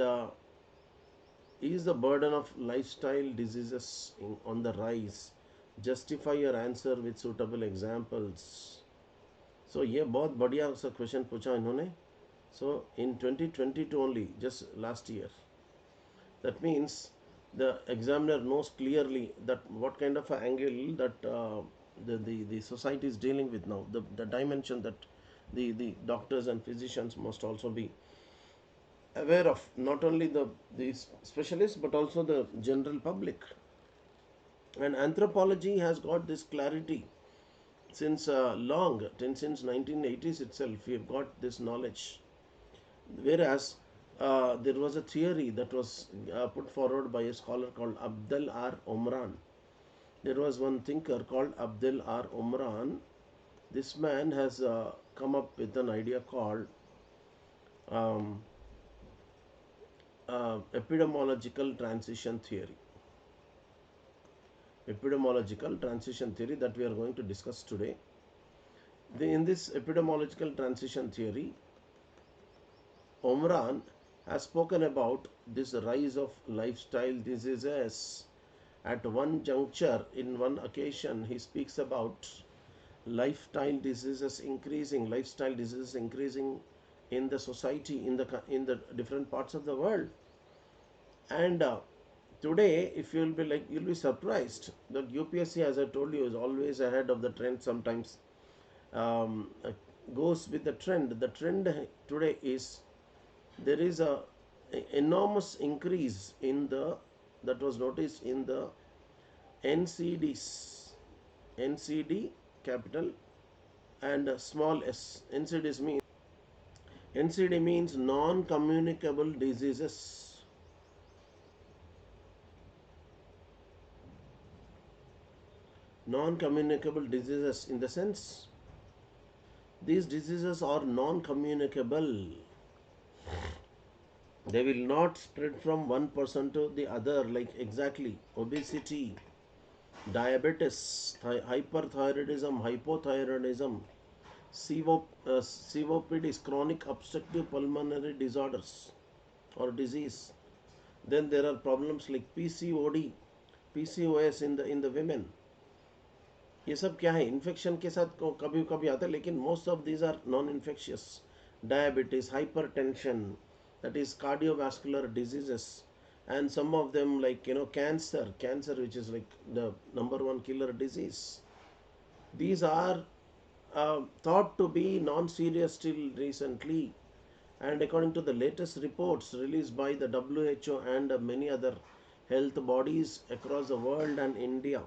uh, is the burden of lifestyle diseases on the rise? Justify your answer with suitable examples. So ये बहुत बढ़िया सा question पूछा इन्होंने. So in 2022 only, just last year. That means the examiner knows clearly that what kind of an angle that the society is dealing with now. The dimension that the doctors and physicians must also be aware of, not only the specialists but also the general public. And anthropology has got this clarity since since 1980s itself. We have got this knowledge. Whereas there was a theory that was put forward by a scholar called Abdel R. Omran. There was one thinker called Abdel R. Omran. This man has come up with an idea called um, epidemiological transition theory. Epidemiological transition theory that we are going to discuss today. In this epidemiological transition theory, Omran has spoken about this rise of lifestyle diseases. At one juncture, in one occasion, he speaks about lifestyle diseases increasing in the society, in the different parts of the world. And today, if you'll be surprised that UPSC, as I told you, is always ahead of the trend. Sometimes um, uh, goes with the trend. The trend today is there is a enormous increase in the that was noticed in the NCDs, NCD capital and small s. NCD means non-communicable diseases. Non-communicable diseases in the sense these diseases are non-communicable. They will not spread from one person to the other, like exactly obesity, diabetes, hyperthyroidism, hypothyroidism, COPD is chronic obstructive pulmonary disorders or disease. Then there are problems like PCOD, PCOS in the women. ये सब क्या है, infection के साथ कभी कभी आता है, लेकिन most of these are non infectious. Diabetes, hypertension, that is cardiovascular diseases, and some of them like cancer which is like the number one killer disease. These are thought to be non-serious till recently, and according to the latest reports released by the WHO and many other health bodies across the world and India,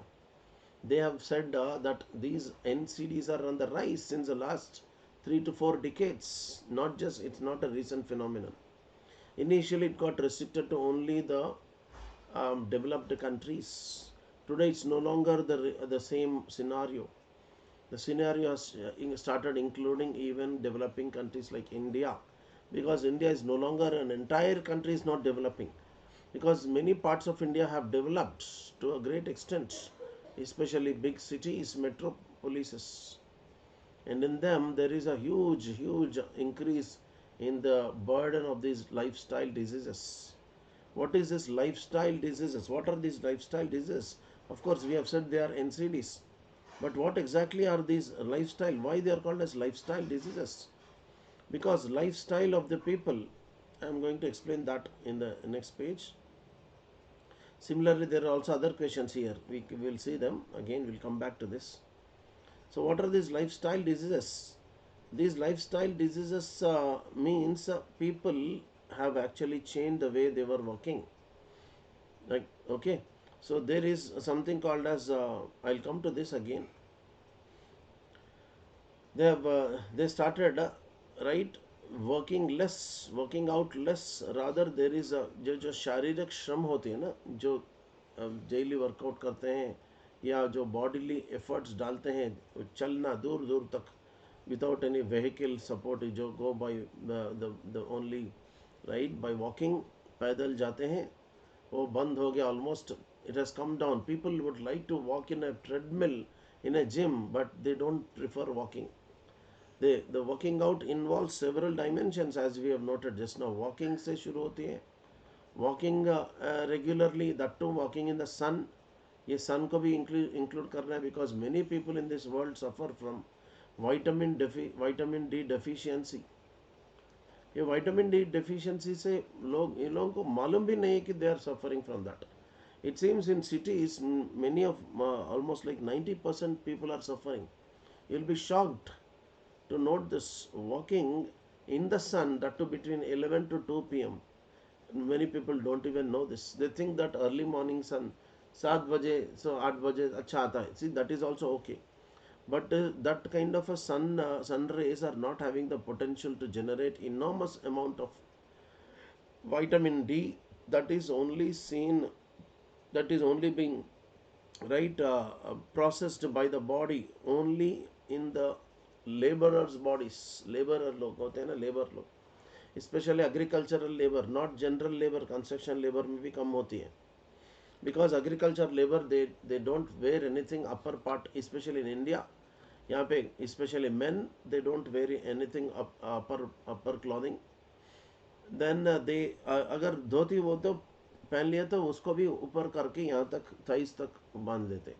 they have said that these NCDs are on the rise since the last 3 to 4 decades. It's not a recent phenomenon. Initially, it got restricted to only the developed countries. Today, it's no longer the same scenario. The scenario has started including even developing countries like India, because India is no longer an entire country is not developing, because many parts of India have developed to a great extent, especially big cities, metropolises, and in them there is a huge increase in the burden of these lifestyle diseases. What is this lifestyle diseases? What are these lifestyle diseases? Of course, we have said they are NCDs, but what exactly are these lifestyle? Why they are called as lifestyle diseases? Because lifestyle of the people, I am going to explain that in the next page. Similarly, there are also other questions here. We will see them again. We'll come back to this. So, what are these lifestyle diseases? These lifestyle diseases means people have actually changed the way they were working. Like, okay, so there is something called as I'll come to this again. They started right working out less. Rather, there is जो शारीरिक श्रम होती है ना, जो daily workout करते हैं या जो बॉडीली एफर्ट्स डालते हैं, चलना दूर दूर तक विदाउट एनी व्हीकल सपोर्ट, जो go by the only right by walking, पैदल जाते हैं, वो बंद हो गया almost. It has come down. People would like to walk in a treadmill in a gym, but they don't prefer walking. The working out involves several dimensions, as we have noted just now. Walking से शुरू होती है, walking regularly, that too walking in the sun. ये sun को भी include करना है, because many people in this world suffer from vitamin D deficiency. ये vitamin D deficiency से लोग इन लोगों को मालूम भी नहीं है कि they are suffering from that. It seems in cities many of almost like 90% people are suffering. You'll be shocked to note this, walking in the sun, that too between 11 to 2 p.m. Many people don't even know this. They think that early morning sun 7 बजे so 8 बजे अच्छा आता है. See, that is also okay, but that kind of a sun rays are not having the potential to generate enormous amount of vitamin D. That is only seen, that is only being right processed by the body only in the laborers bodies. Laborer लोग होते हैं ना, labour लोग, specially agricultural labour, not general labour. Construction labour में भी कम होती है, because agriculture labor they don't wear anything upper part, especially in India. यहाँ पे especially men, they don't wear anything upper clothing. Then they अगर धोती वो तो पहन लिया तो उसको भी ऊपर करके यहाँ तक थाइस तक बांध देते.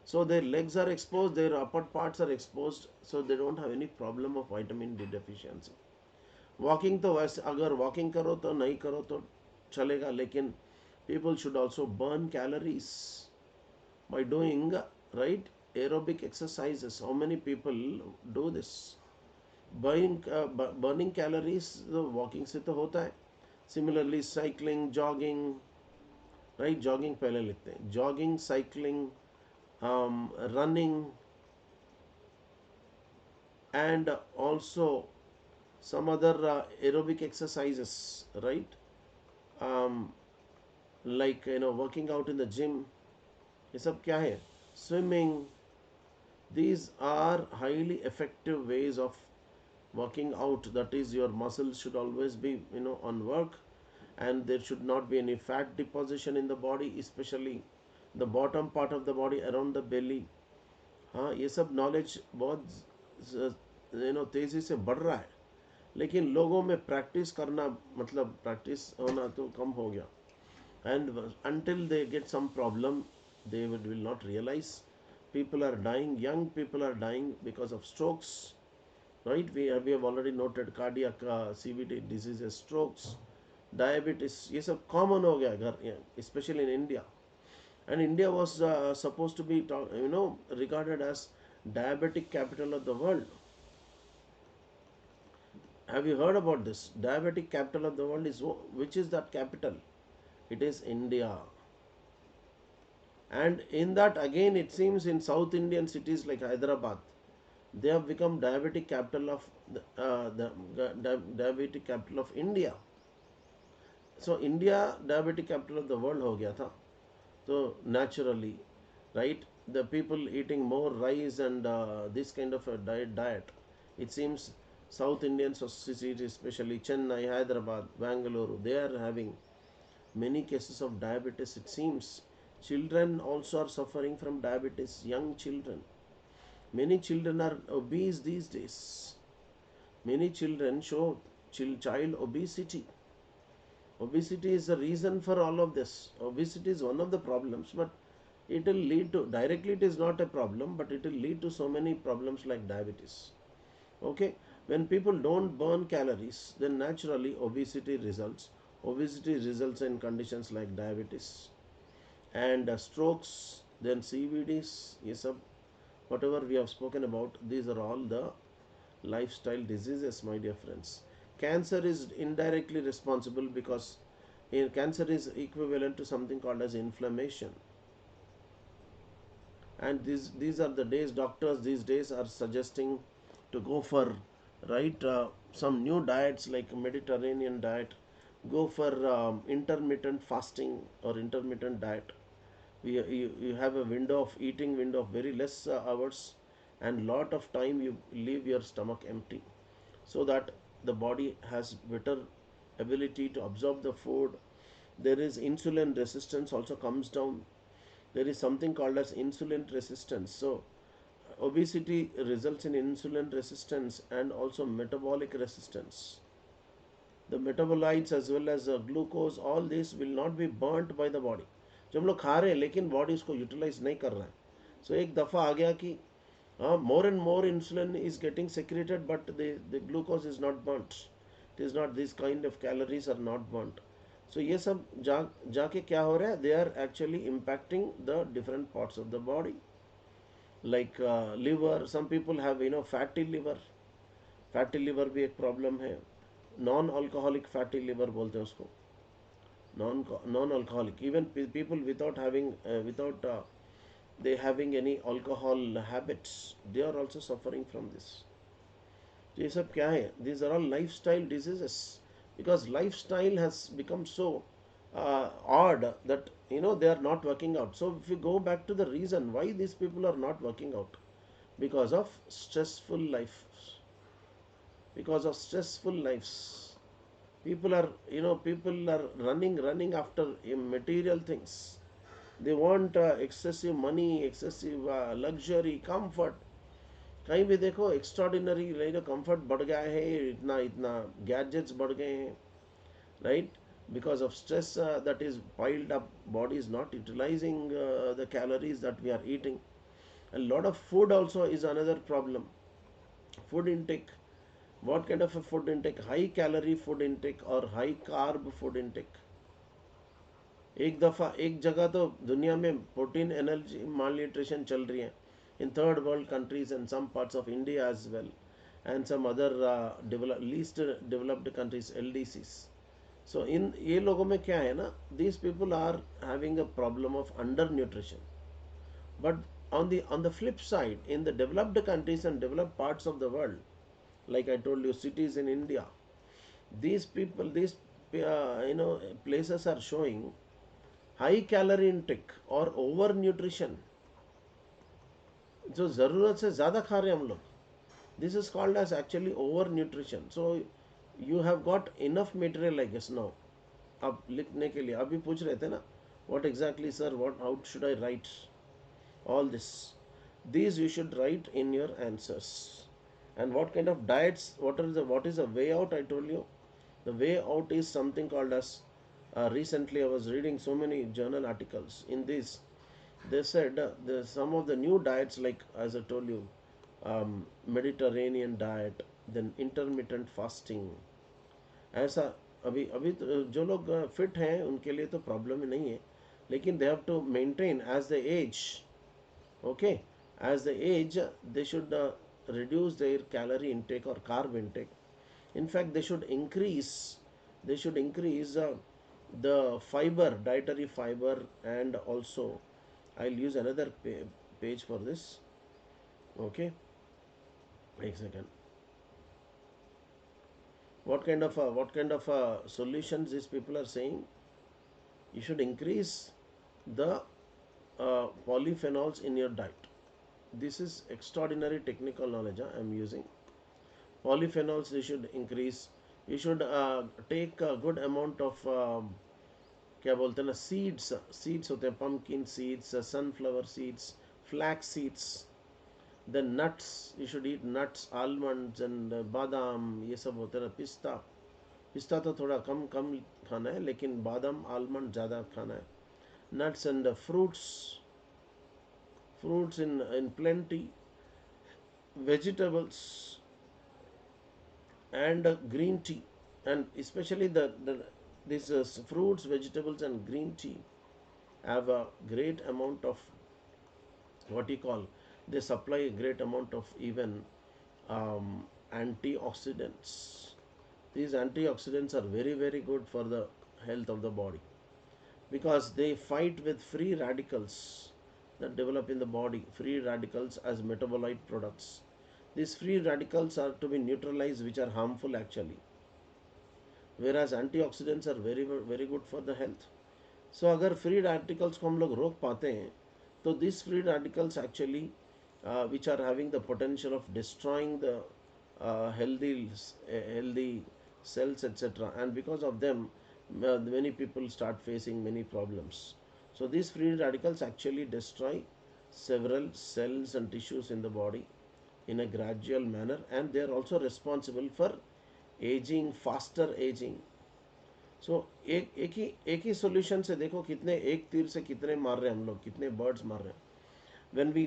So their legs are exposed, their upper parts are exposed, so they don't have any problem of vitamin D deficiency. Walking तो वैसे अगर walking करो तो नहीं करो तो चलेगा, लेकिन people should also burn calories by doing right aerobic exercises. How many people do this? Burning calories तो walking से तो होता है. Similarly cycling, jogging, right, jogging पहले लिखते हैं, jogging, cycling, running, and also some other aerobic exercises, right, like working out in the gym. ये सब क्या है? Swimming. These are highly effective ways of working out. That is, your muscles should always be on work, and there should not be any fat deposition in the body, especially the bottom part of the body around the belly. हाँ, ये सब knowledge बहुत तेज़ी से बढ़ रहा है, लेकिन लोगों में प्रैक्टिस करना, मतलब प्रैक्टिस होना तो कम हो गया. And until they get some problem, they will not realize. People are dying, young people are dying because of strokes, right? We have already noted cardiac CVD diseases, strokes, diabetes. ये सब common हो गया घर, especially in India. And India was supposed to be regarded as diabetic capital of the world. Have you heard about this? Diabetic capital of the world is, which is that capital? It is India. And in that again, it seems in South Indian cities like Hyderabad, they have become diabetic capital of diabetic capital of India. So India diabetic capital of the world हो गया था. So naturally, right, the people eating more rice and this kind of a diet, it seems South Indian society, especially Chennai, Hyderabad, Bangalore, they are having many cases of diabetes. It seems children also are suffering from diabetes, young children. Many children are obese these days. Many children show child obesity. Obesity is the reason for all of this. Obesity is one of the problems, but it will lead to, directly it is not a problem, but it will lead to so many problems like diabetes. Okay, when people don't burn calories, then naturally obesity results. Obesity results in conditions like diabetes and strokes, then CVDs. Yes, whatever we have spoken about, these are all the lifestyle diseases, my dear friends. Cancer is indirectly responsible because cancer is equivalent to something called as inflammation. And these are the days, doctors these days are suggesting to go for, right, some new diets like Mediterranean diet. Go for intermittent fasting or intermittent diet. You have a window of eating window of very less hours, and lot of time you leave your stomach empty, so that the body has better ability to absorb the food. There is insulin resistance also comes down. There is something called as insulin resistance. So obesity results in insulin resistance and also metabolic resistance. the metabolites as well as glucose, all this will not be burnt by the body. जो हम लोग खा रहे हैं लेकिन body उसको utilise नहीं कर रहा है. सो एक दफ़ा आ गया कि more and more insulin is getting secreted, but the glucose is not burnt. It is not, these kind of calories are not burnt. So ये सब जाके क्या हो रहा है, they are actually impacting the different parts of the body, like liver. Some people have fatty liver. Fatty liver भी एक problem है. नॉन अल्कोहलिक फैटी लिवर बोलते हैं उसको. Non alcoholic, even people without having without they having any alcohol habits, they are also suffering from this. तो ये सब क्या है? These are all lifestyle diseases, because lifestyle has become so odd that they are not working out. So if you go back to the reason why these people are not working out, because of stressful life, because of stressful lives. People are running after material things. They want excessive money, excessive luxury, comfort. कहीं भी देखो extraordinary comfort बढ़ गया है, इतना इतना gadgets बढ़ गए हैं, right? Because of stress that is piled up, body is not utilizing the calories that we are eating. A lot of food also is another problem. Food intake. What kind of a food intake? High calorie food intake or high carb food intake. एक जगह तो दुनिया में protein energy malnutrition चल रही है in third world countries and some parts of India as well, and some other least developed countries, LDCs. So in ये लोगों में क्या है ना, these people are having a problem of undernutrition. But on the flip side, in the developed countries and developed parts of the world, like I told you, cities in India, these places are showing high calorie intake or over nutrition. जो ज़रूरत से ज़्यादा खा रहे हैं हम लोग, this is called as actually over nutrition. So you have got enough material, I guess now. अब लिखने के लिए अभी पूछ रहे थे ना, what exactly sir, how should I write all this? These you should write in your answers. And what kind of diets, what is the way out? I told you the way out is something called as recently I was reading so many journal articles. In this they said some of the new diets, like as I told you, Mediterranean diet, then intermittent fasting. ऐसा अभी अभी तो जो लोग fit हैं उनके लिए तो प्रॉब्लम ही नहीं है, लेकिन they have to maintain as the age. Okay, as the age they should reduce their calorie intake or carb intake. In fact, they should increase the fiber, dietary fiber, and also I'll use another page for this. Okay, wait a second. What kind of solutions these people are saying? You should increase the polyphenols in your diet. This is extraordinary technical knowledge I am using. Polyphenols you should increase. You should take a good amount of क्या बोलते हैं ना, seeds होते हैं, pumpkin seeds, sunflower seeds, flax seeds. Then nuts, you should eat nuts, almonds and बादाम, ये सब होते हैं ना, पिस्ता तो थोड़ा कम खाना है, लेकिन बादाम आलमंड ज़्यादा खाना है. Nuts and fruits in plenty, vegetables and green tea, and especially these fruits, vegetables and green tea have a great amount of what you call, they supply a great amount of even antioxidants. These antioxidants are very, very good for the health of the body, because they fight with free radicals that develop in the body, free radicals as metabolite products. These free radicals are to be neutralized, which are harmful actually, whereas antioxidants are very, very good for the health. So अगर free radicals को हम लोग रोक पाते हैं, तो these free radicals actually which are having the potential of destroying the healthy cells, etc., and because of them many people start facing many problems. So these free radicals actually destroy several cells and tissues in the body in a gradual manner, and they are also responsible for ageing, faster ageing. So एक ही solution से देखो कितने, एक तीर से कितने मार रहे हैं हम लोग, कितने बर्ड्स मार रहे हैं. When we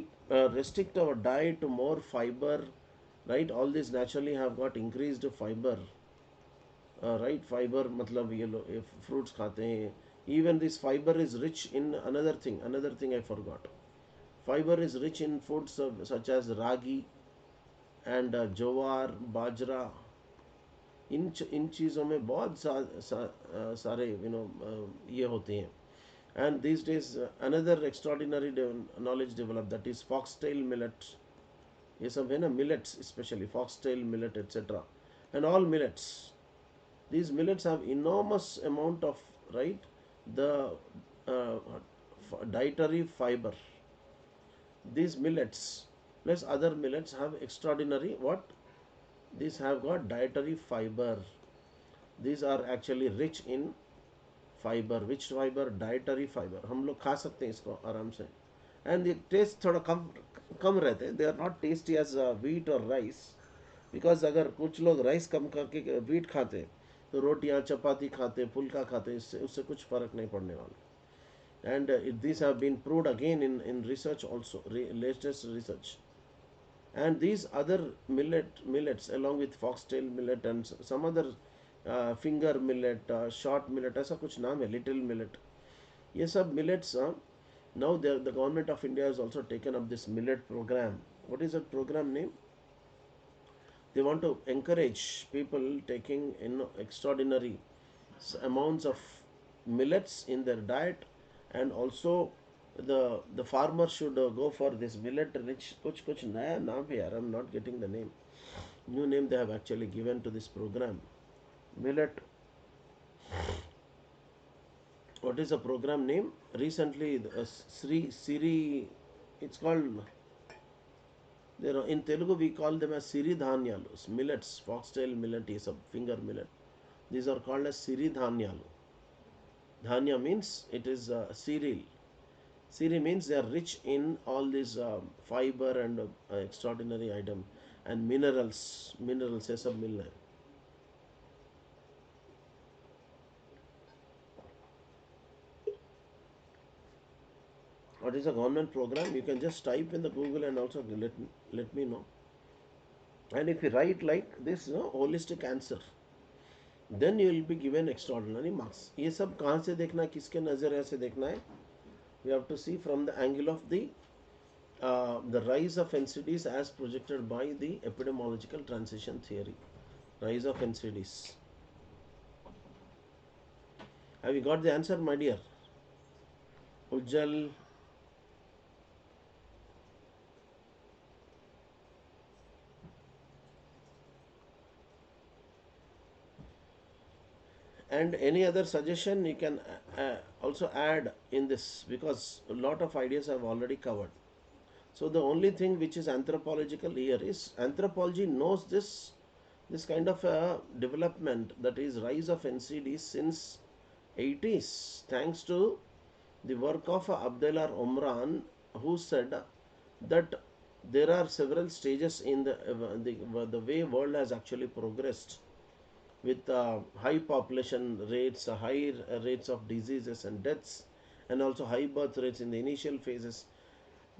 restrict our diet to more fiber, right, all these naturally have got increased fiber, right. Fiber मतलब ये लो, fruits खाते हैं. Even this fiber is rich in another thing I forgot. Fiber is rich in foods such as ragi and jowar, bajra. इन चीज़ों में बहुत सारे ये होते हैं. And these days another extraordinary knowledge developed, that is foxtail millet. ये सब है ना, millets, especially foxtail millet, etc. And all millets, these millets have enormous amount of, right, the uh, dietary fiber. These millets plus other millets have extraordinary what, these have got dietary fiber. These are actually rich in fibre. Which fibre? Dietary fibre. हम लोग खा सकते हैं इसको आराम से. And ये test थोड़ा कम कम रहते हैं. They are not tasty as wheat और राइस, बिकॉज अगर कुछ लोग राइस कम करके वीट खाते हैं तो रोटियां चपाती खाते, फुल्का खाते, इससे उससे कुछ फर्क नहीं पड़ने वाला. And this have been proved again in research also, latest research. And these other millets along with foxtail millet and some other finger millet, short millet, ऐसा कुछ नाम है, little millet. ये सब millets, now the government of India has also taken up this millet program. What is that program name? They want to encourage people taking extraordinary amounts of millets in their diet, and also the farmer should go for this millet rich. कुछ नया नाम है यार, I'm not getting the name. New name they have actually given to this program. Millet. What is the program name? Recently, Siri, it's called. There in Telugu we call them as Siri Dhanyalus. Millets, foxtail millet is a finger millet. These are called as Siri Dhanyalu. Dhanya means it is cereal. Siri means they are rich in all these fiber and extraordinary item and minerals. Minerals ये सब मिल रहे हैं. What is a government program? You can just type in the Google and also let me know. And if you write like this, holistic answer, then you will be given extraordinary marks. ये सब कहाँ से देखना है, किसके नज़रिए से देखना है? We have to see from the angle of the rise of NCDs as projected by the epidemiological transition theory. Rise of NCDs. Have you got the answer, my dear? Ujjal. And any other suggestion you can also add in this, because a lot of ideas I've already covered. So the only thing which is anthropological here is anthropology knows this kind of a development, that is rise of NCDs since 80s, thanks to the work of Abdelhar Omran, who said that there are several stages in the way world has actually progressed, with high population rates, high rates of diseases and deaths, and also high birth rates in the initial phases.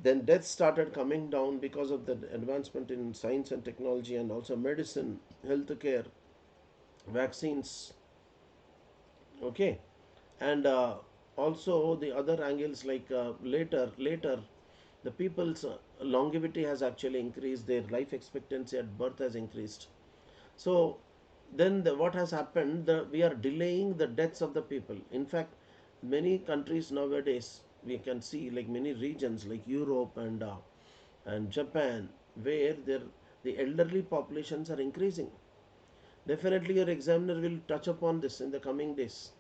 Then deaths started coming down because of the advancement in science and technology, and also medicine, healthcare, vaccines. Okay, and also the other angles, like later the people's longevity has actually increased, their life expectancy at birth has increased. So then what has happened, we are delaying the deaths of the people. In fact, many countries nowadays, we can see like many regions like Europe and Japan, where the elderly populations are increasing. Definitely your examiner will touch upon this in the coming days.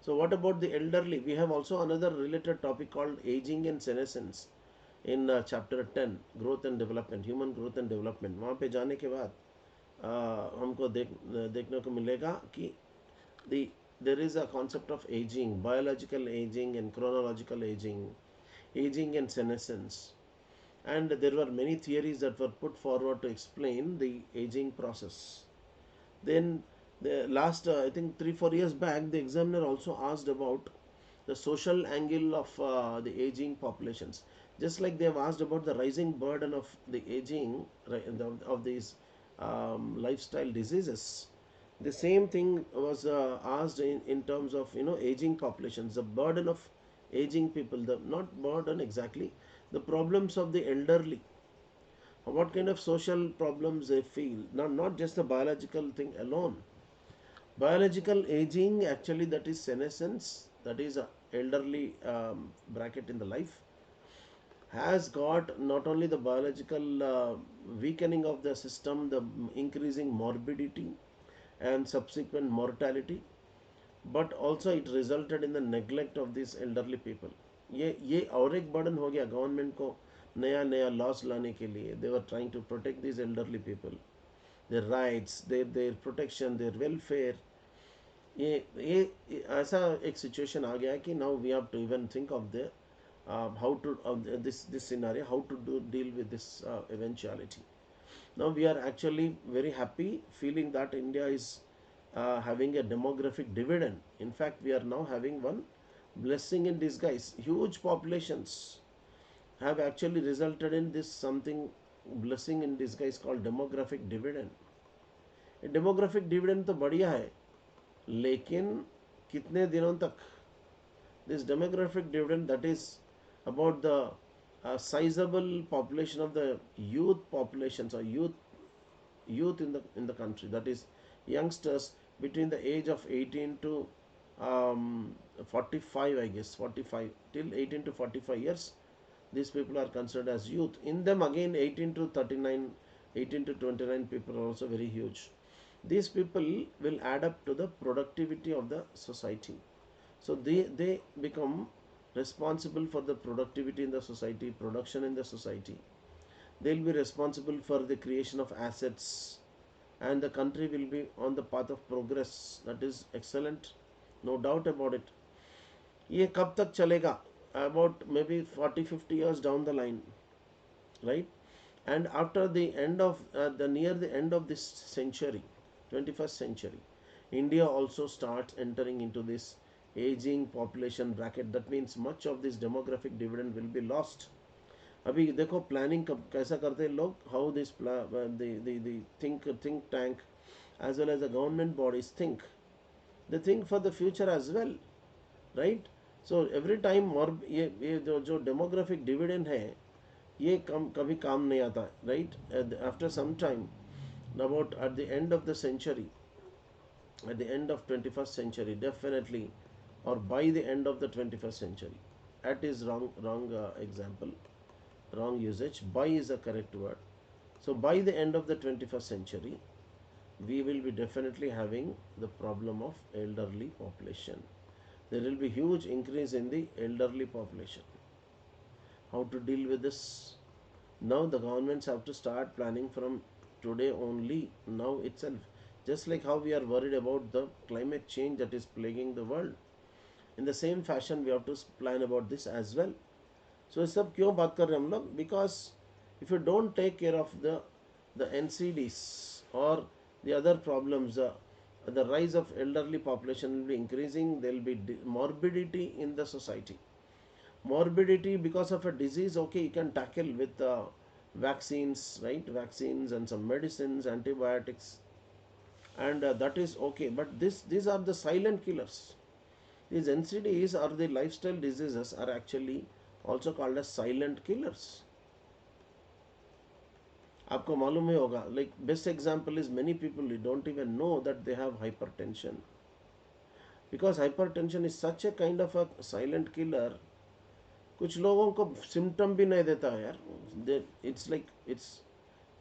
So what about the elderly? We have also another related topic called aging and senescence in chapter 10, growth and development, human growth and development. वहाँ पे जाने के बाद हमको देखने को मिलेगा कि there is a concept of aging, biological aging and chronological aging, aging and senescence. And there were many theories that were put forward to explain the aging process. Then the last, I think 3 4 years back, the examiner also asked about the social angle of the aging populations. Just like they have asked about the rising burden of the aging, right, of these lifestyle diseases. The same thing was asked in terms of aging populations, the burden of aging people, the not burden exactly, the problems of the elderly, what kind of social problems they feel, not just the biological thing alone. Biological aging, actually, that is senescence, that is a elderly bracket in the life, has got not only the biological weakening of the system, the increasing morbidity and subsequent mortality, but also it resulted in the neglect of these elderly people. ये और एक burden हो गया government को, नया नया loss लाने के लिए they were trying to protect these elderly people, their rights, their protection, their welfare. ये ऐसा एक सिचुएशन आ गया है कि now we have to even think of the how to this scenario, how to deal with this eventuality. Now we are actually very happy feeling that India is having a demographic dividend. In fact, we are now having one blessing in disguise. Huge populations have actually resulted in this something blessing in disguise called demographic dividend. ये demographic dividend तो बढ़िया है, लेकिन कितने दिनों तक? This demographic dividend, that is about the sizable population of the youth populations, or youth in the country, that is youngsters between the age of 18 to 45, I guess 45 till 18 to 45 years. These people are considered as youth. In them again, 18 to 39, 18 to 29 people are also very huge. These people will add up to the productivity of the society. So they become responsible for the productivity in the society, production in the society. They'll be responsible for the creation of assets, and the country will be on the path of progress. That is excellent, no doubt about it. ये कब तक चलेगा? About maybe 40 50 years down the line, right? And after the end of the near the end of this century, 21st century, India also starts entering into this aging population bracket. That means much of this demographic dividend will be lost. अभी देखो planning कैसा करते हैं लोग, how this the think tank as well as the government bodies think, they think for the future as well, right? So every time ये जो demographic dividend है, ये कभी काम नहीं आता, right? After some time, about at the end of the century, at the end of 21st century, definitely, or by the end of the 21st century, that is wrong example, wrong usage. By is the correct word. So by the end of the 21st century, we will be definitely having the problem of elderly population. There will be huge increase in the elderly population. How to deal with this? Now the governments have to start planning from today only, now itself. Just like how we are worried about the climate change that is plaguing the world, in the same fashion we have to plan about this as well. So ये सब क्यों बात कर रहे हैं हम लोग? Because if you don't take care of the NCDs or the other problems, the rise of elderly population will be increasing. There will be morbidity in the society. Morbidity because of a disease, okay, you can tackle with vaccines, right? Vaccines and some medicines, antibiotics, and that is okay. But these are the silent killers. These NCDs or the lifestyle diseases are actually also called as silent killers. आपको मालूम ही होगा, like best example is many people don't even know that they have hypertension, because hypertension is such a kind of a silent killer. कुछ लोगों को symptom भी नहीं देता है यार. It's like it's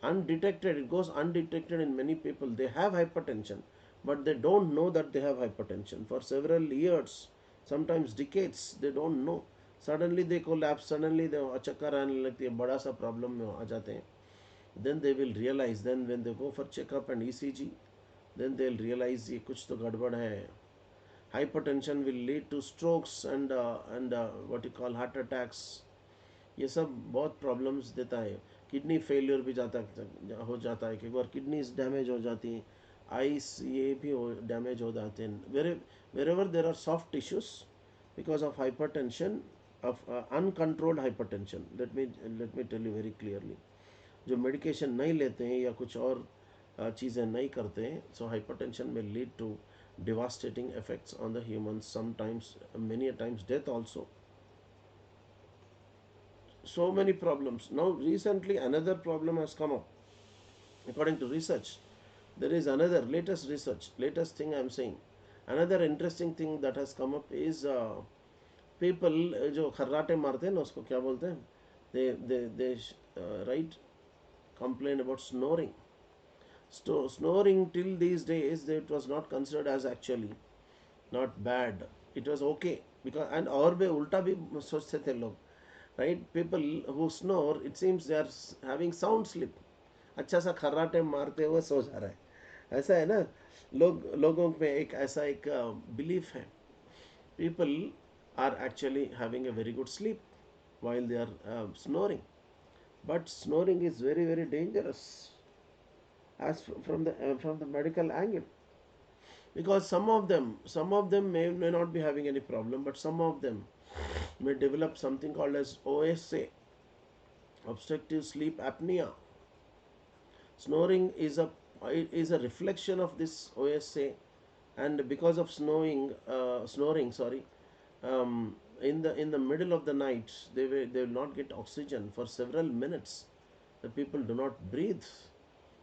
undetected, it goes undetected in many people. They have hypertension, but they don't know that they have hypertension for several years, sometimes decades. They don't know. Suddenly they collapse, suddenly they चक्कर आने लगती है, बड़ा सा problem में आ जाते हैं. Then they will realize, then when they go for checkup and ECG, then they'll realize ये कुछ तो गड़बड़ है. Hypertension will lead to strokes and what you call heart attacks. ये सब बहुत प्रॉब्लम्स देता है. किडनी फेलियर भी हो जाता है, कि एक बार किडनीज डैमेज हो जाती हैं, आइस ये भी डैमेज हो जाते हैं wherever there are soft tissues because of hypertension of uncontrolled hypertension. Let me tell you very clearly, जो मेडिकेशन नहीं लेते हैं या कुछ और चीज़ें नहीं करते हैं, so hypertension may lead to devastating effects on the humans, sometimes many a times death also. So many problems. Now recently another problem has come up. According to research, there is another latest thing I am saying. Another interesting thing that has come up is people जो खर्राटे मारते हैं ना, उसको क्या बोलते हैं, they right, complain about snoring. Snoring till these days, it was not considered as actually not bad. It was okay because, and और भी उल्टा भी सोचते थे लोग, right? People who snore, it seems they are having sound sleep. अच्छा सा खर्राटे मारते हुए सो जा रहा है, ऐसा है ना. लोगों में एक ऐसा एक बिलीफ है. People are actually having a very good sleep while they are snoring, but snoring is very very dangerous as from the medical angle, because some of them may not be having any problem, but some of them may develop something called as OSA, obstructive sleep apnea. Snoring is a reflection of this OSA, and because of snoring, sorry, in the middle of the night, they will not get oxygen for several minutes. The people do not breathe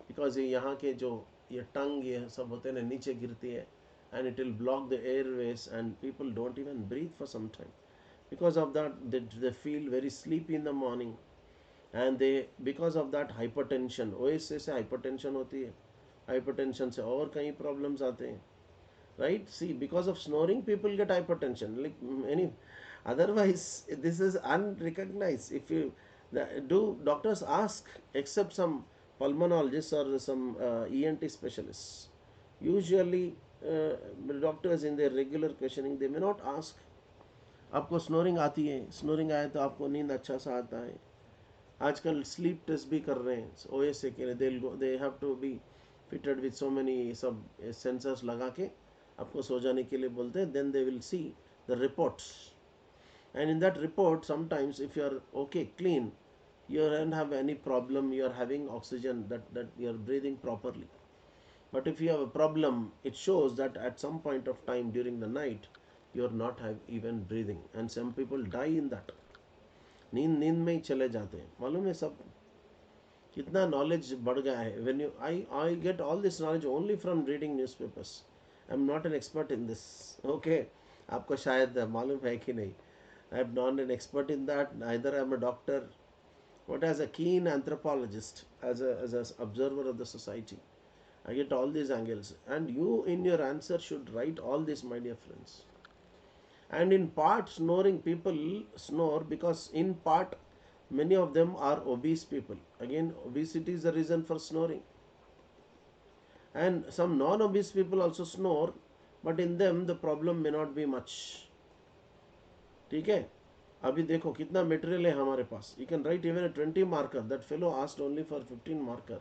because ये यहाँ के जो ये टंग ये सब होते हैं ना, नीचे गिरती है, and it will block the airways and people don't even breathe for some time. Because of that, they feel very sleepy in the morning, and they, because of that, hypertension, OSA से hypertension होती है, hypertension से और कई problems आते हैं, right? See, because of snoring, people get hypertension. Like any, otherwise, this is unrecognized. If you do doctors ask, except some pulmonologists or some ENT specialists, usually doctors in their regular questioning, they may not ask, आपको snoring आती है, snoring आए तो आपको नींद अच्छा सा आता है. आजकल स्लीप टेस्ट भी कर रहे हैं OSA के लिए. They have to be fitted with so many सब सेंसर्स लगा के आपको सो जाने के लिए बोलते हैं. Then they will see the reports, and in that report, sometimes if you are okay, clean, you don't have any problem, you are having oxygen, that you are breathing properly. But if you have a problem, it shows that at some point of time during the night, you are not even breathing, and some people die in that. नींद में ही चले जाते हैं. मालूम है सब कितना knowledge बढ़ गया है. when you I get all this knowledge only from reading newspapers. I am not an expert in this. Okay, आपको शायद मालूम है कि नहीं. I am not an expert in that. Neither I am a doctor. But as a keen anthropologist, as an observer of the society, I get all these angles. And you in your answer should write all this, my dear friends. And in part, snoring, people snore because in part, many of them are obese people. Again, obesity is the reason for snoring. And some non-obese people also snore, but in them the problem may not be much. ठीक है. अभी देखो कितना material है हमारे पास. You can write even a 20 marker. That fellow asked only for 15 marker.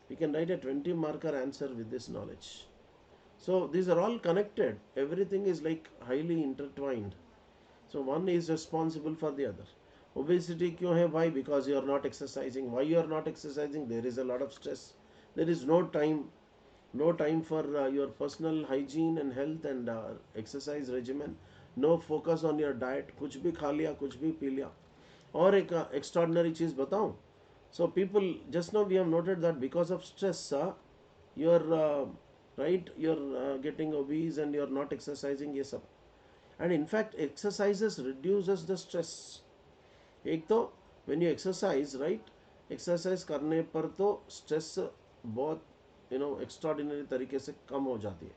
You can write a 20 marker answer with this knowledge. So these are all connected. Everything is like highly intertwined. So one is responsible for the other. Obesity क्यों है? Why? Because you are not exercising. Why you are not exercising? There is a lot of stress. There is no time for your personal hygiene and health and exercise regimen. No focus on your diet. कुछ भी खा लिया, कुछ भी P लिया. और एक extraordinary चीज़ बताऊं. So people, just now we have noted that because of stress, you're right, you're getting obese and you're not exercising, ये सब. And in fact, exercises reduces the stress. एक तो when you exercise, right, exercise करने पर तो stress बहुत extraordinary तरीके से कम हो जाती है.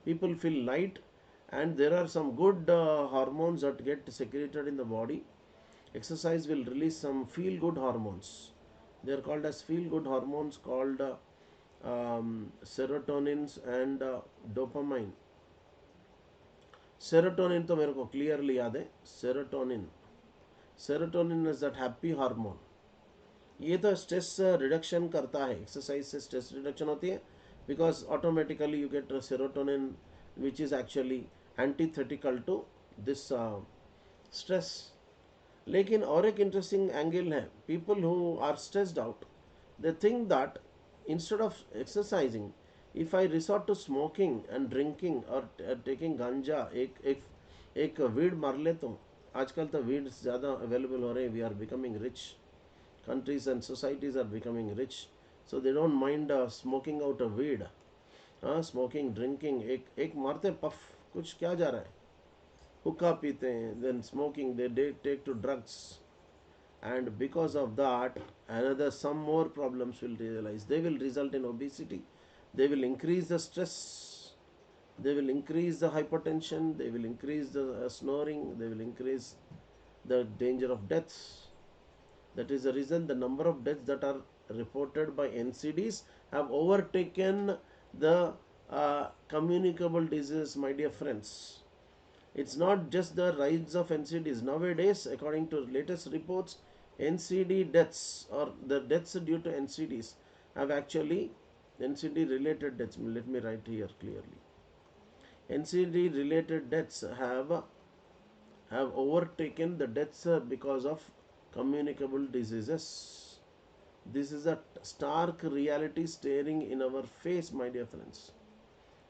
People feel light, and there are some good hormones that get secreted in the body. Exercise will release some feel good hormones. They are called as feel good hormones, called serotonins and dopamine. Serotonin तो मेरे को clearly याद है. Serotonin is that happy hormone. ये तो stress reduction करता है. Exercise से स्ट्रेस रिडक्शन होती है. because automatically you get serotonin, which is actually antithetical to this stress. लेकिन और एक इंटरेस्टिंग एंगल है, people who are stressed out, they think that instead of exercising, if I resort to smoking and drinking or taking ganja, एक weed मार लेता हूँ. आजकल तो वीड्स ज़्यादा अवेलेबल हो रहे हैं. We are becoming rich, countries and societies are becoming rich, so they don't mind smoking out a weed. Smoking, drinking, एक मारते पफ, कुछ क्या जा रहा है. हुक्का पीते हैं, then smoking, they take to drugs, and because of that another some more problems will realize. They will result in obesity, they will increase the stress, they will increase the hypertension, they will increase the snoring, they will increase the danger of deaths. That is the reason the number of deaths that are reported by NCDs have overtaken the communicable diseases, my dear friends. It's not just the rise of NCDs. Nowadays, according to latest reports, NCD deaths or the deaths due to NCDs have actually, NCD related deaths, let me write here clearly. NCD related deaths have overtaken the deaths because of communicable diseases. This is a stark reality staring in our face, my dear friends.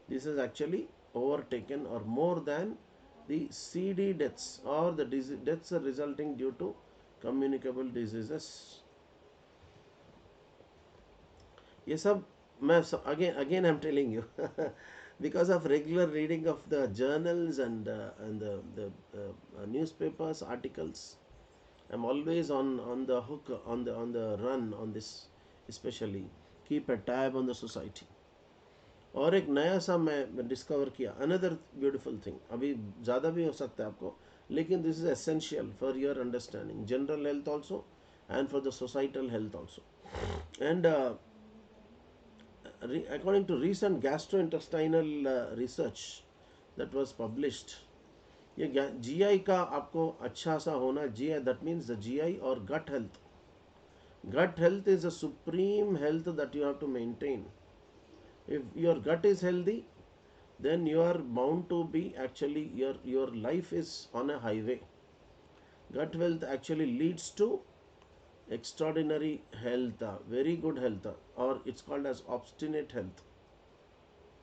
This is actually overtaken or more than the CD deaths or the deaths resulting due to communicable diseases. ये सब मैं again I'm telling you because of regular reading of the journals and the newspapers articles, I'm always on the hook, on the run on this, especially keep a tab on the society. और एक नया सा मैं discover किया, another beautiful thing, अभी ज़्यादा भी हो सकता है आपको, लेकिन this is essential for your understanding general health also and for the societal health also. And according to recent gastrointestinal research that was published, ये GI का आपको अच्छा सा होना, GI that means the GI or gut health. Gut health is a supreme health that you have to maintain. If your gut is healthy, then you are bound to be actually your life is on a highway. Gut health actually leads to extraordinary health, very good health, or it's called as obstinate health.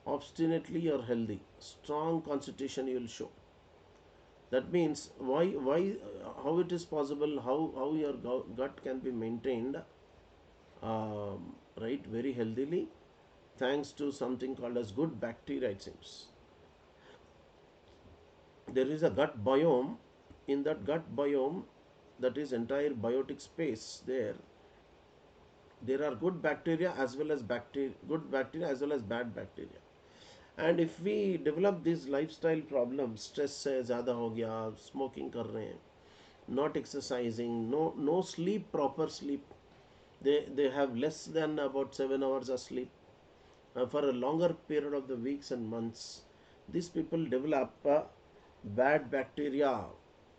Obstinately you're healthy, strong constitution you will show. That means why how it is possible, how your gut can be maintained right, very healthily, thanks to something called as good bacteria, it seems. There is a gut biome. In that gut biome, that is entire biotic space, there are good bacteria as well as good bacteria as well as bad bacteria. And if we develop these lifestyle problems, stress से ज़्यादा हो गया, smoking कर रहे हैं, not exercising, no sleep, proper sleep, they have less than about 7 hours of sleep for a longer period of the weeks and months. These people develop bad bacteria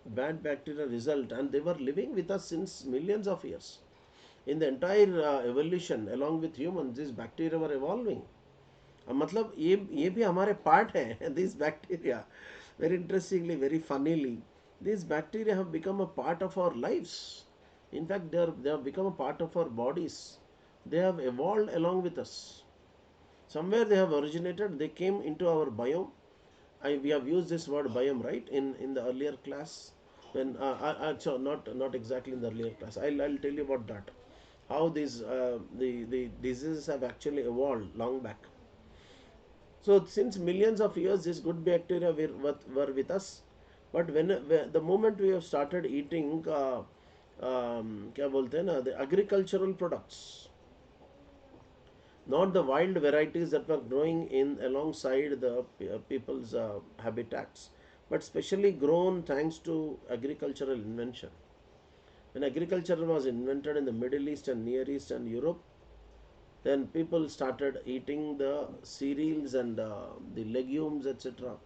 result, and they were living with us since millions of years. In the entire evolution along with humans, these bacteria were evolving. मतलब ये भी हमारे part है. These bacteria, very interestingly, very funnily, these bacteria have become a part of our lives. In fact, they have become a part of our bodies. They have evolved along with us. Somewhere they have originated, they came into our biome. We have used this word biome, right, in the earlier class. When so not exactly in the earlier class. I'll tell you about that. How these the diseases have actually evolved long back. So since millions of years, these good bacteria were with us. But when the moment we have started eating क्या बोलते हैं ना, the agricultural products, not the wild varieties that were growing in alongside the people's habitats, but specially grown thanks to agricultural invention. When agriculture was invented in the Middle East and Near East and Europe, then people started eating the cereals and the legumes, etc.,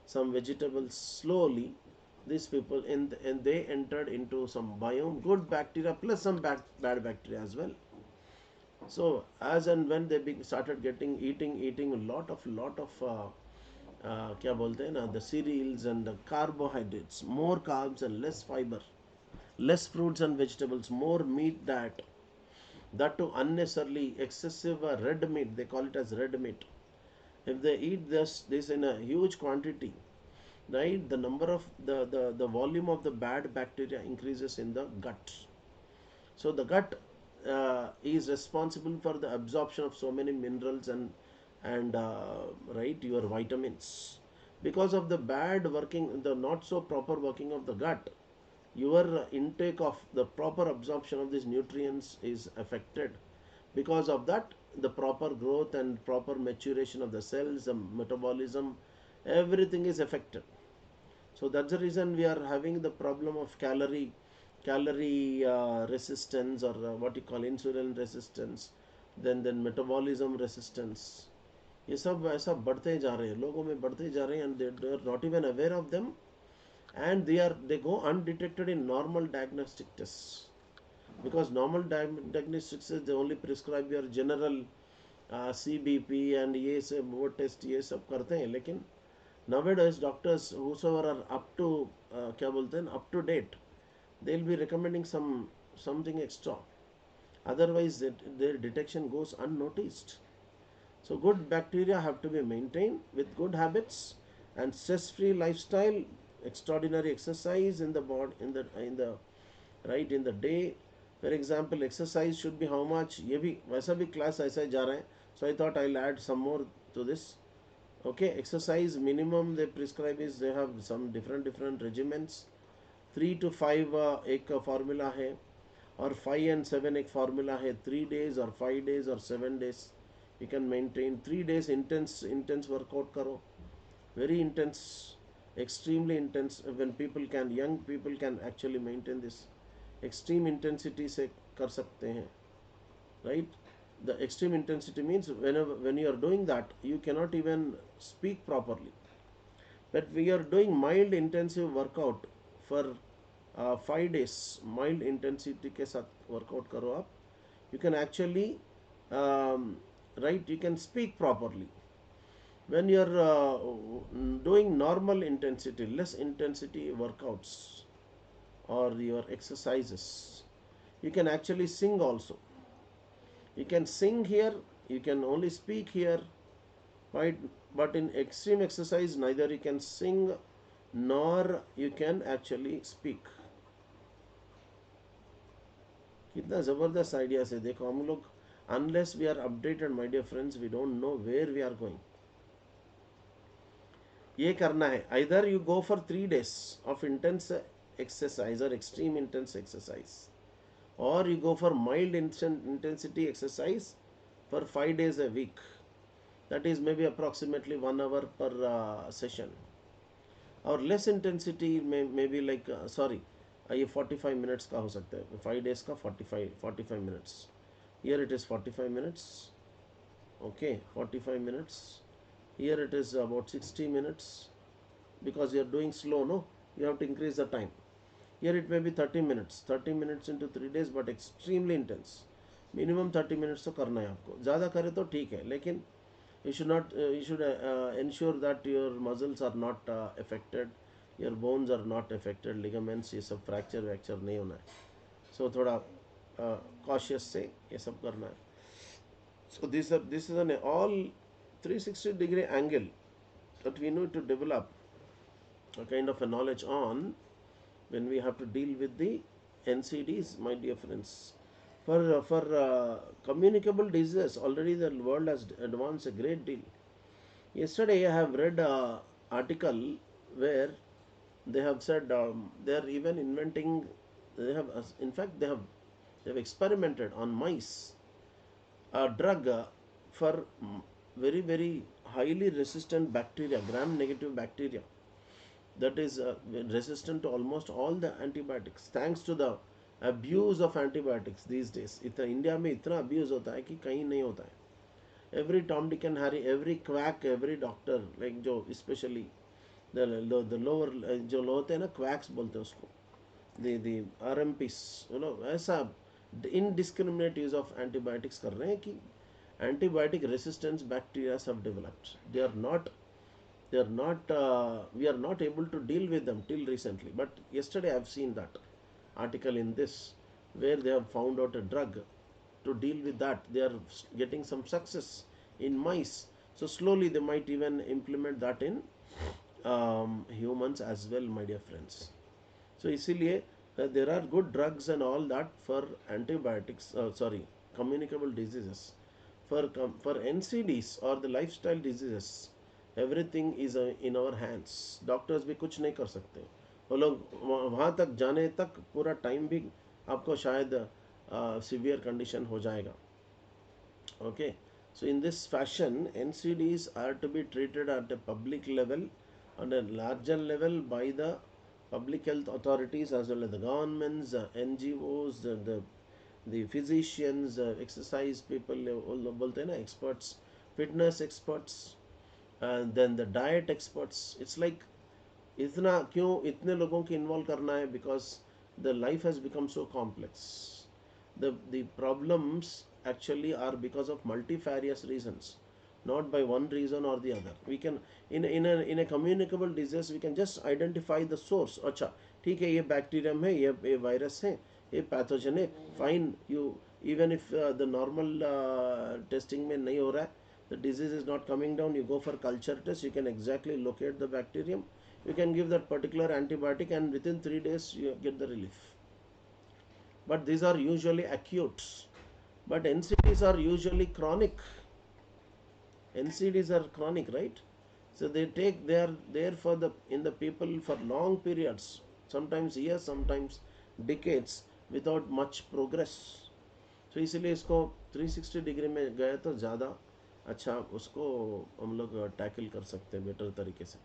some vegetables. Slowly these people and they entered into some biome, good bacteria plus some bad bacteria as well. So as and when they started getting eating a lot of क्या बोलते हैं ना, the cereals and the carbohydrates, more carbs and less fiber, less fruits and vegetables, more meat diet, that too unnecessarily excessive red meat, they call it as red meat. If they eat this in a huge quantity, right, the number of the volume of the bad bacteria increases in the gut. So the gut is responsible for the absorption of so many minerals and right, your vitamins. Because of the bad working, the not so proper working of the gut, your intake of the proper absorption of these nutrients is affected. Because of that, the proper growth and proper maturation of the cells, the metabolism, everything is affected. So that's the reason we are having the problem of calorie resistance, or what you call insulin resistance, then metabolism resistance. ये सब ऐसा बढ़ते जा रहे हैं, लोगों में बढ़ते जा रहे हैं, and they are not even aware of them, and they go undetected in normal diagnostic tests, because normal diagnostic tests, they only prescribe your general CBP and ये सब वो टेस्ट ये सब करते हैं. लेकिन nowadays doctors whosoever are up to क्या बोलते हैं, up to date, they'll be recommending something extra. Otherwise their detection goes unnoticed. So good bacteria have to be maintained with good habits and stress-free lifestyle, extraordinary exercise in the body, in the right, in the day. For example, exercise should be how much? ये भी वैसा भी class ऐसा ही जा रहा है. So I thought I'll add some more to this. Okay, exercise minimum they prescribe is, they have some different regimens. 3 to 5 एक formula है, और 5 and 7 एक formula है. 3 days or 5 days or 7 days you can maintain. 3 days intense workout करो, very intense, extremely intense. When young people can actually maintain this extreme intensity से कर सकते हैं, right? The extreme intensity means when you are doing that, you cannot even speak properly. But we are doing mild intensive workout for 5 days, mild intensity के साथ workout करो आप, you can actually right, you can speak properly. When you are doing normal intensity, less intensity workouts or your exercises, you can actually sing also. You can sing here, you can only speak here, right? But in extreme exercise, neither you can sing nor you can actually speak. कितना ज़बरदस्त idea से देखो हम लोग, unless we are updated, my dear friends, we don't know where we are going. ये करना है, either you go for 3 days of intense exercise or extreme intense exercise, or you go for mild intensity exercise for 5 days a week. That is maybe approximately 1 hour per session. Or less intensity maybe like sorry, ये 45 minutes का हो सकता है, 5 days का 45 minutes. Here it is 45 minutes. Okay, 45 minutes. Here it is about 60 minutes, because you are doing slow, no, you have to increase the time. Here it may be 30 minutes into 3 days, but extremely intense. Minimum 30 minutes तो करना है आपको. ज़्यादा करे तो ठीक है, लेकिन you should ensure that your muscles are not affected, your bones are not affected, ligaments ये सब fracture नहीं होना है. So थोड़ा cautious से ये सब करना है. So this is an all 360-degree angle that we need to develop a kind of a knowledge on when we have to deal with the NCDs, my dear friends. For communicable diseases, already the world has advanced a great deal. Yesterday I have read an article where they have said they are even inventing, they have in fact they have experimented on mice a drug for very highly resistant bacteria, gram negative bacteria, that is resistant to almost all the antibiotics, thanks to the abuse of antibiotics these days. India में इतना abuse होता है कि कहीं नहीं होता है. Every Tom, Dick and Harry, every quack, every doctor, like जो especially the lower जो होते हैं ना, quacks बोलते हैं उसको, the RMPs, you know, ऐसा indiscriminate use of antibiotics कर रहे हैं कि antibiotic resistance bacteria have developed. We are not able to deal with them till recently. But yesterday I have seen that article in this, where they have found out a drug to deal with that. They are getting some success in mice. So slowly they might even implement that in humans as well, my dear friends. So इसीलिए there are good drugs and all that for antibiotics, communicable diseases. For NCDs or the lifestyle diseases, everything is in our hands. Doctors भी कुछ नहीं कर सकते. वो लोग वहाँ तक जाने तक पूरा टाइम भी आपको शायद सिवियर कंडीशन हो जाएगा. Okay, so in this fashion, NCDs are to be treated at a public level, on a larger level, by the public health authorities as well as the governments, NGOs, the physicians, exercise people, बोलते हैं ना experts, fitness experts, and then the diet experts. It's like इतना क्यों इतने लोगों को involve करना है? Because the life has become so complex. The problems actually are because of multifarious reasons, not by one reason or the other. We can in a communicable disease we can just identify the source. अच्छा ठीक है, ये bacterium है, ये virus है, ये pathogen है, fine. You even if the normal testing में नहीं हो रहा है, the disease is not coming down, you go for culture test, you can exactly locate the bacterium, you can give that particular antibiotic, and within 3 days you get the relief. But these are usually acute. But NCDs are usually chronic. NCDs are chronic, right? So they are there for in the people for long periods, sometimes years, sometimes decades, without much progress. So इसलिए इसको 360 degree में गए तो ज़्यादा अच्छा उसको हम लोग टैकल कर सकते हैं बेटर तरीके से.